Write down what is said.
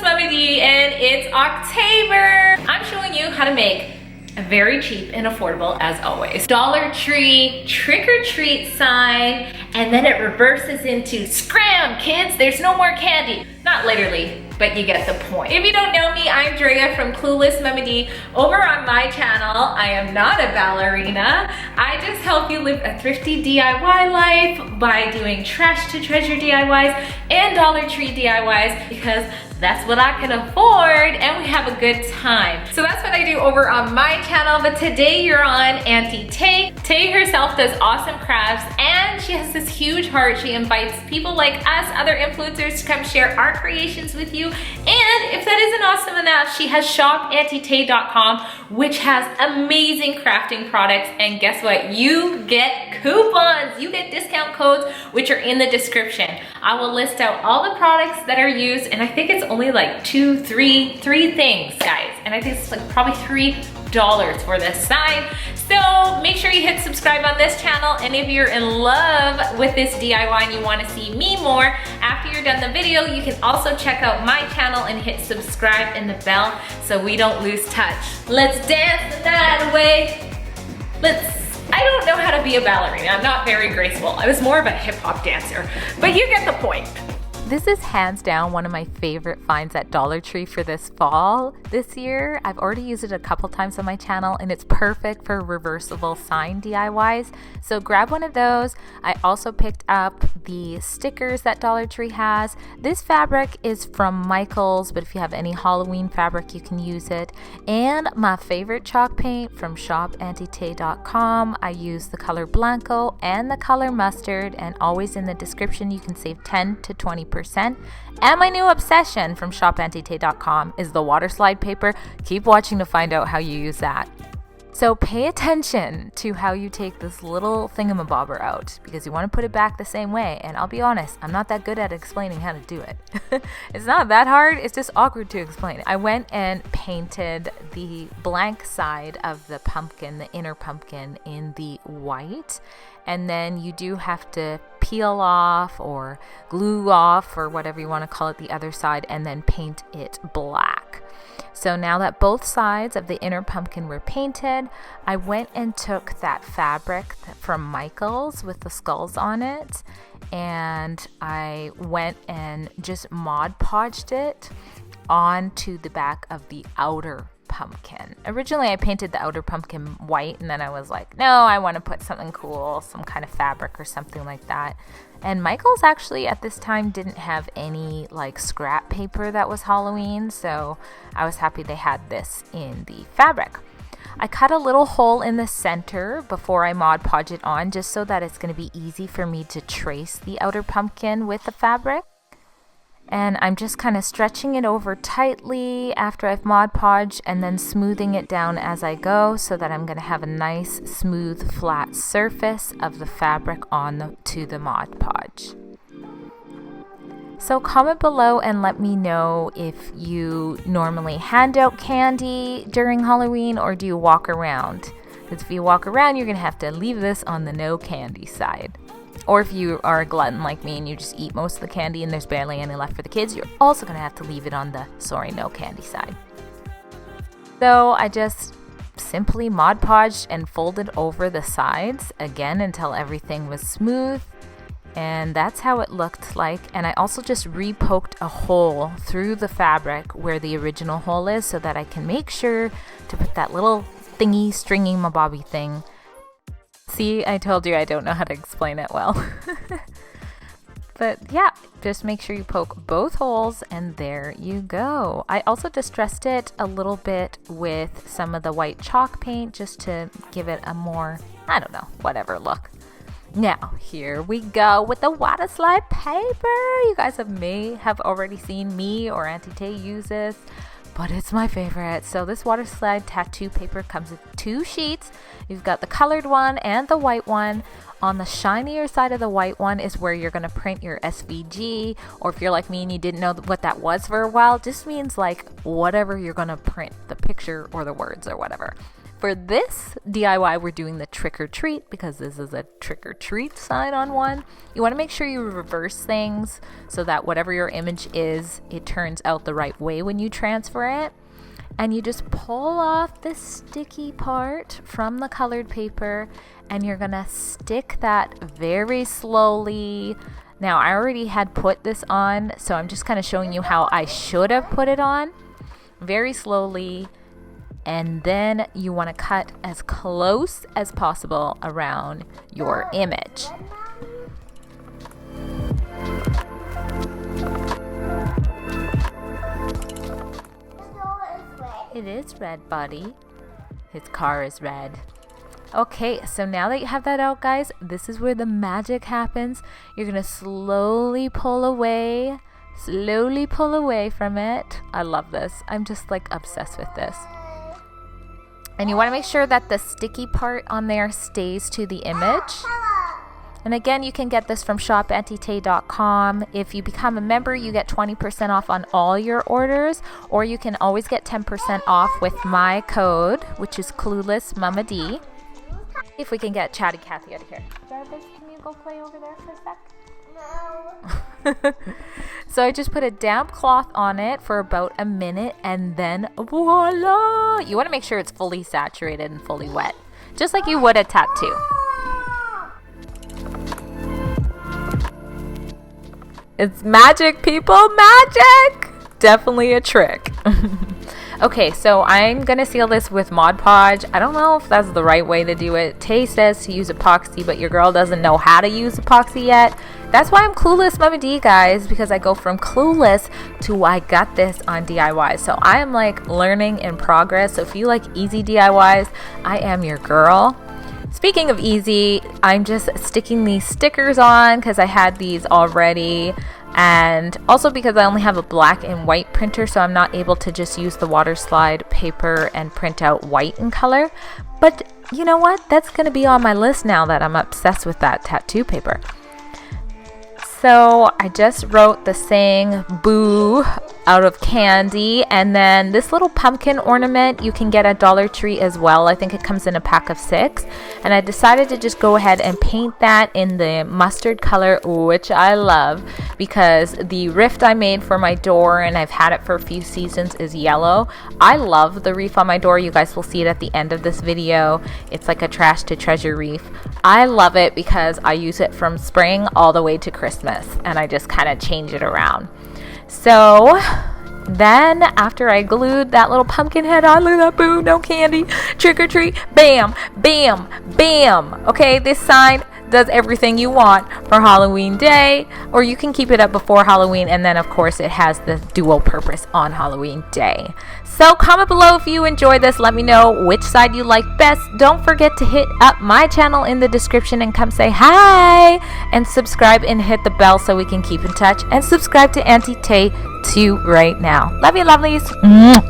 Mummy D, and it's October. I'm showing you how to make a very cheap and affordable, as always, Dollar Tree trick or treat sign, and then it reverses into scram, kids, there's no more candy. Not literally, but you get the point. If you don't know me, I'm Drea from Clueless Mummy D. Over on my channel, I am not a ballerina. I just help you live a thrifty DIY life by doing trash to treasure DIYs and Dollar Tree DIYs, because that's what I can afford, and we have a good time. So that's what I do over on my channel, but today you're on Auntie Tay. Tay herself does awesome crafts, and she has this huge heart. She invites people like us, other influencers, to come share our creations with you. And if that isn't awesome enough, she has shopauntietay.com, which has amazing crafting products, and guess what? You get coupons, you get discount codes, which are in the description. I will list out all the products that are used, and I think it's only like three things, guys. And I think it's like probably $3 for this sign. So make sure you hit subscribe on this channel. And if you're in love with this DIY and you want to see me more, after you're done the video, you can also check out my channel and hit subscribe and the bell so we don't lose touch. Let's dance the night away. I don't know how to be a ballerina. I'm not very graceful. I was more of a hip hop dancer, but you get the point. This is hands down one of my favorite finds at Dollar Tree for this fall this year. I've already used it a couple times on my channel, and it's perfect for reversible sign DIYs. So grab one of those. I also picked up the stickers that Dollar Tree has. This fabric is from Michaels, but if you have any Halloween fabric, you can use it. And my favorite chalk paint from shopauntietay.com. I use the color Blanco and the color Mustard, and always in the description you can save 10 to 20%. And my new obsession from shopauntietay.com is the Waterslide paper. Keep watching to find out how you use that. So pay attention to how you take this little thingamabobber out, because you want to put it back the same way. And I'll be honest, I'm not that good at explaining how to do it. It's not that hard, it's just awkward to explain. I went and painted the blank side of the pumpkin, the inner pumpkin, in the white. And then you do have to peel off or glue off or whatever you want to call it the other side, and then paint it black. So now that both sides of the inner pumpkin were painted, I went and took that fabric from Michaels with the skulls on it, and I went and just Mod Podged it onto the back of the outer pumpkin. Originally I painted the outer pumpkin white, and then I was like, no, I want to put something cool, some kind of fabric or something like that. And Michaels actually at this time didn't have any like scrap paper that was Halloween, so I was happy they had this in the fabric. I cut a little hole in the center before I Mod Podge it on, just so that it's going to be easy for me to trace the outer pumpkin with the fabric. And I'm just kind of stretching it over tightly after I've Mod Podged, and then smoothing it down as I go, so that I'm going to have a nice smooth flat surface of the fabric to the Mod Podge. So comment below and let me know if you normally hand out candy during Halloween, or do you walk around? Because if you walk around, you're going to have to leave this on the no candy side. Or if you are a glutton like me and you just eat most of the candy and there's barely any left for the kids, you're also going to have to leave it on the sorry no candy side. So I just simply Mod Podged and folded over the sides again until everything was smooth, and that's how it looked like. And I also just re-poked a hole through the fabric where the original hole is, so that I can make sure to put that little thingy stringy mabobby thing. See, I told you I don't know how to explain it well. But yeah, just make sure you poke both holes, and there you go. I also distressed it a little bit with some of the white chalk paint, just to give it a more, I don't know, whatever look. Now, here we go with the Waterslide paper. You guys may have already seen me or Auntie Tay use this, but it's my favorite. So this Waterslide tattoo paper comes with 2 sheets. You've got the colored one and the white one. On the shinier side of the white one is where you're going to print your SVG, or if you're like me and you didn't know what that was for a while, just means like whatever you're going to print, the picture or the words or whatever. for this DIY, we're doing the trick or treat because this is a trick or treat sign on one. You want to make sure you reverse things so that whatever your image is, it turns out the right way when you transfer it. And you just pull off the sticky part from the colored paper and you're gonna stick that very slowly. Now I already had put this on, so I'm just kind of showing you how I should have put it on. Very slowly, and then you want to cut as close as possible around your image. It is red, buddy. His car is red. Okay, so now that you have that out, guys, this is where the magic happens. You're gonna slowly pull away from it. I love this. I'm just like obsessed with this. And you want to make sure that the sticky part on there stays to the image. And again, you can get this from shopauntietay.com. If you become a member, you get 20% off on all your orders, or you can always get 10% off with my code, which is Clueless Mama D. If we can get Chatty Cathy out of here. Jarvis, can you go play over there for a sec? No. So I just put a damp cloth on it for about a minute, and then voila! You want to make sure it's fully saturated and fully wet, just like you would a tattoo. It's magic, people, magic! Definitely a trick. Okay, so I'm gonna seal this with Mod Podge. I don't know if that's the right way to do it. Tay says to use epoxy, but your girl doesn't know how to use epoxy yet. That's why I'm Clueless Mama D, guys, because I go from clueless to I got this on DIY. So I am like learning in progress. So if you like easy DIYs, I am your girl. Speaking of easy, I'm just sticking these stickers on because I had these already, and also because I only have a black and white printer, so I'm not able to just use the water slide paper and print out white in color. But you know what? That's going to be on my list now that I'm obsessed with that tattoo paper. So I just wrote the saying boo out of candy, and then this little pumpkin ornament you can get at DollarTree as well. I think it comes in a pack of 6, and I decided to just go ahead and paint that in the mustard color, which I love because the rift I made for my door, and I've had it for a few seasons, is yellow. I love the reef on my door. You guys will see it at the end of this video. It's like a trash to treasure reef. I love it because I use it from spring all the way to Christmas, and I just kind of change it around. So then after I glued that little pumpkin head on, look at that, boo, no candy, trick or treat, bam, bam, bam. Okay, this sign does everything you want for Halloween day, or you can keep it up before Halloween, and then of course it has the dual purpose on Halloween day. So comment below if you enjoyed this. Let me know which side you like best. Don't forget to hit up my channel in the description and come say hi, and subscribe and hit the bell so we can keep in touch, and subscribe to Auntie Tay too right now. Love you, lovelies.